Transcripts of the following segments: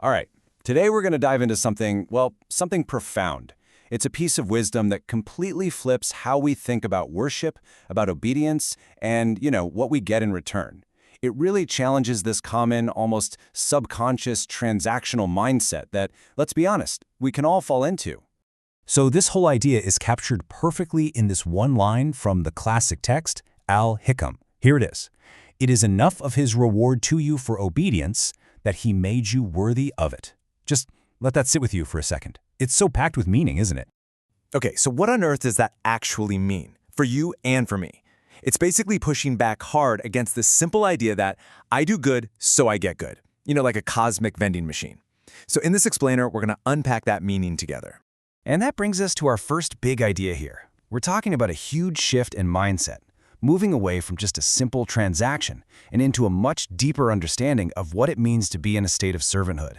All right, today we're going to dive into something, well, something profound. It's a piece of wisdom that completely flips how we think about worship, about obedience, and, what we get in return. It really challenges this common, almost subconscious transactional mindset that, let's be honest, we can all fall into. So this whole idea is captured perfectly in this one line from the classic text, Al-Hikam. Here it is. It is enough of his reward to you for obedience that he made you worthy of it. Just let that sit with you for a second. It's so packed with meaning, isn't it? Okay, so what on earth does that actually mean? For you and for me. It's basically pushing back hard against this simple idea that I do good, so I get good. Like a cosmic vending machine. So in this explainer, we're going to unpack that meaning together. And that brings us to our first big idea here. We're talking about a huge shift in mindset, moving away from just a simple transaction and into a much deeper understanding of what it means to be in a state of servanthood.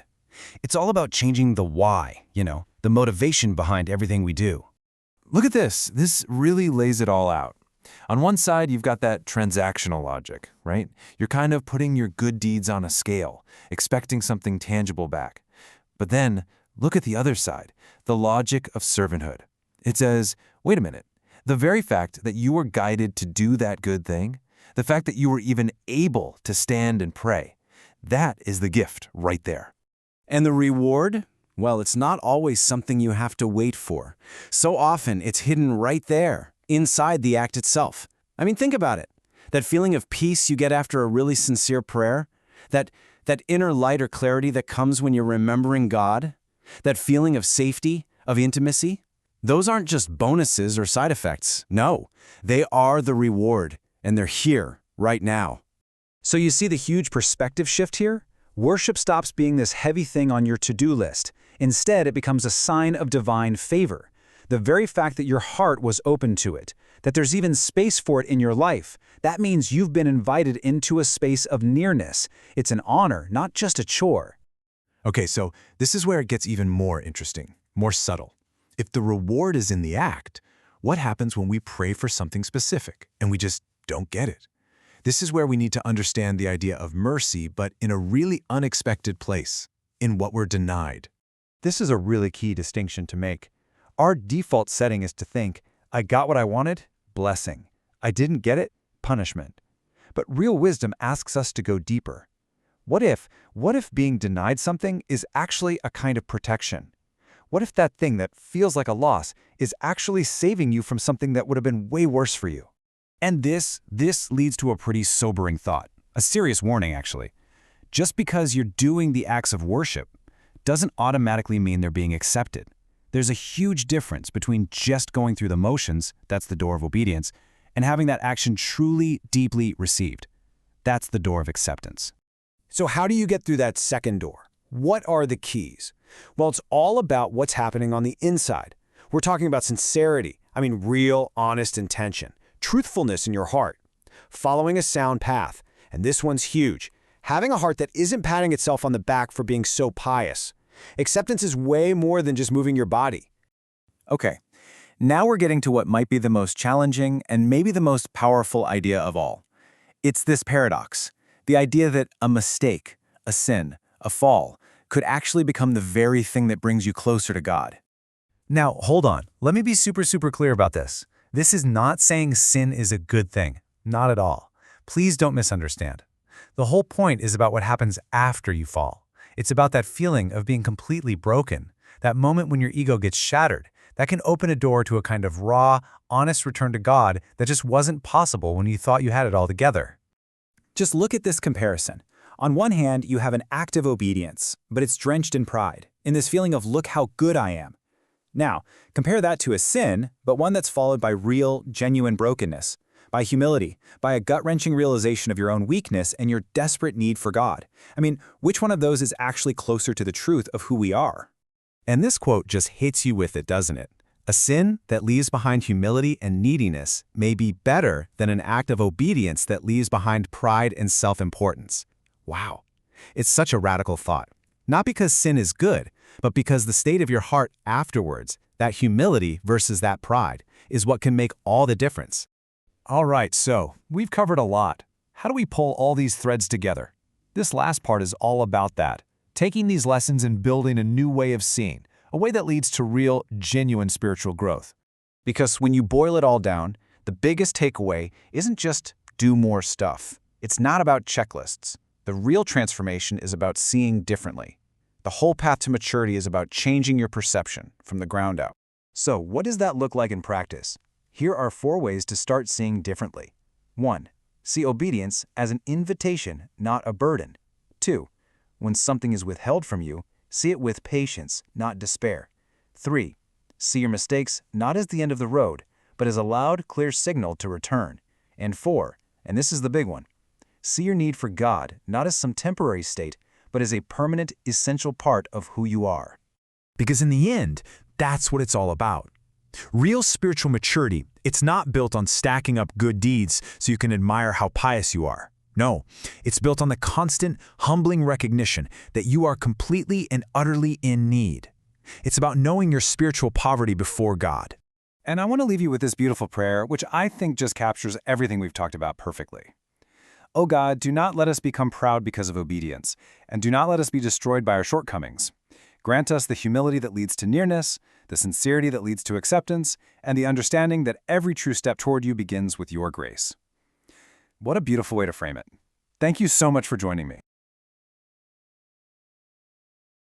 It's all about changing the why, the motivation behind everything we do. Look at this. This really lays it all out. On one side, you've got that transactional logic, right? You're kind of putting your good deeds on a scale, expecting something tangible back. But then, look at the other side, the logic of servanthood. It says, wait a minute, the very fact that you were guided to do that good thing, the fact that you were even able to stand and pray, that is the gift right there. And the reward? Well, it's not always something you have to wait for. So often, it's hidden right there, inside the act itself. I mean, think about it. That feeling of peace you get after a really sincere prayer, that inner light or clarity that comes when you're remembering God, that feeling of safety, of intimacy, those aren't just bonuses or side effects. No, they are the reward, and they're here, right now. So you see the huge perspective shift here? Worship stops being this heavy thing on your to-do list. Instead, it becomes a sign of divine favor. The very fact that your heart was open to it, that there's even space for it in your life, that means you've been invited into a space of nearness. It's an honor, not just a chore. Okay, so this is where it gets even more interesting, more subtle. If the reward is in the act, what happens when we pray for something specific and we just don't get it? This is where we need to understand the idea of mercy, but in a really unexpected place, in what we're denied. This is a really key distinction to make. Our default setting is to think, I got what I wanted, blessing. I didn't get it, punishment. But real wisdom asks us to go deeper. What if being denied something is actually a kind of protection? What if that thing that feels like a loss is actually saving you from something that would have been way worse for you? And this leads to a pretty sobering thought, a serious warning actually. Just because you're doing the acts of worship doesn't automatically mean they're being accepted. There's a huge difference between just going through the motions, that's the door of obedience, and having that action truly, deeply received. That's the door of acceptance. So how do you get through that second door? What are the keys? Well, it's all about what's happening on the inside. We're talking about sincerity, real, honest intention, truthfulness in your heart, following a sound path, and this one's huge, having a heart that isn't patting itself on the back for being so pious. Acceptance is way more than just moving your body. Okay, now we're getting to what might be the most challenging and maybe the most powerful idea of all. It's this paradox, the idea that a mistake, a sin, a fall, could actually become the very thing that brings you closer to God. Now, hold on. Let me be super clear about this. This is not saying sin is a good thing. Not at all. Please don't misunderstand. The whole point is about what happens after you fall. It's about that feeling of being completely broken, that moment when your ego gets shattered. That can open a door to a kind of raw, honest return to God that just wasn't possible when you thought you had it all together. Just look at this comparison. On one hand, you have an act of obedience, but it's drenched in pride, in this feeling of look how good I am. Now, compare that to a sin, but one that's followed by real, genuine brokenness, by humility, by a gut-wrenching realization of your own weakness and your desperate need for God. Which one of those is actually closer to the truth of who we are? And this quote just hits you with it, doesn't it? A sin that leaves behind humility and neediness may be better than an act of obedience that leaves behind pride and self-importance. Wow. It's such a radical thought. Not because sin is good, but because the state of your heart afterwards, that humility versus that pride, is what can make all the difference. All right, so we've covered a lot. How do we pull all these threads together? This last part is all about that. taking these lessons and building a new way of seeing, a way that leads to real, genuine spiritual growth. Because when you boil it all down, the biggest takeaway isn't just do more stuff. It's not about checklists. The real transformation is about seeing differently. The whole path to maturity is about changing your perception from the ground up. So, what does that look like in practice? Here are 4 ways to start seeing differently. 1. See obedience as an invitation, not a burden. 2. When something is withheld from you, see it with patience, not despair. 3. See your mistakes not as the end of the road, but as a loud, clear signal to return. And 4, and this is the big one, see your need for God not as some temporary state, but as a permanent, essential part of who you are. Because in the end, that's what it's all about. Real spiritual maturity, it's not built on stacking up good deeds so you can admire how pious you are. No, it's built on the constant, humbling recognition that you are completely and utterly in need. It's about knowing your spiritual poverty before God. And I want to leave you with this beautiful prayer, which I think just captures everything we've talked about perfectly. O God, do not let us become proud because of obedience, and do not let us be destroyed by our shortcomings. Grant us the humility that leads to nearness, the sincerity that leads to acceptance, and the understanding that every true step toward you begins with your grace. What a beautiful way to frame it. Thank you so much for joining me.